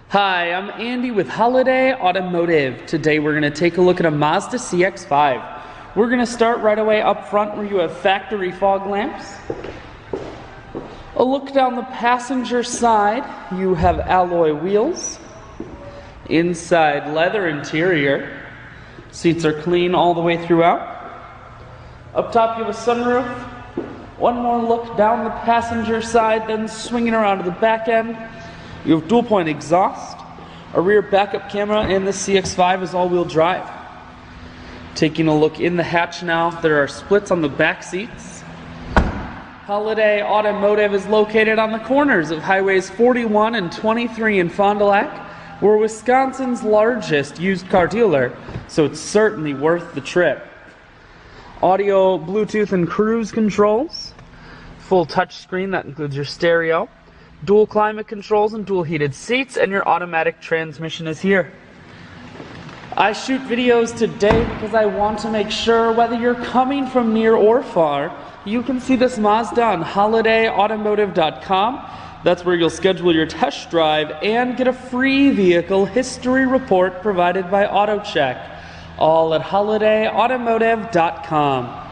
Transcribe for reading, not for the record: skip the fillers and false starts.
Hi, I'm Andy with Holiday Automotive. Today we're going to take a look at a Mazda CX-5. We're going to start right away up front where you have factory fog lamps. A look down the passenger side, you have alloy wheels. Inside, leather interior. Seats are clean all the way throughout. Up top you have a sunroof. One more look down the passenger side, then swinging around to the back end. You have dual point exhaust, a rear backup camera, and the CX-5 is all-wheel drive. Taking a look in the hatch now, there are splits on the back seats. Holiday Automotive is located on the corners of highways 41 and 23 in Fond du Lac. We're Wisconsin's largest used car dealer, so it's certainly worth the trip. Audio, Bluetooth, and cruise controls. Full touch screen, that includes your stereo. Dual climate controls and dual heated seats, and your automatic transmission is here. I shoot videos today because I want to make sure whether you're coming from near or far, you can see this Mazda on holidayautomotive.com. That's where you'll schedule your test drive and get a free vehicle history report provided by AutoCheck. All at holidayautomotive.com.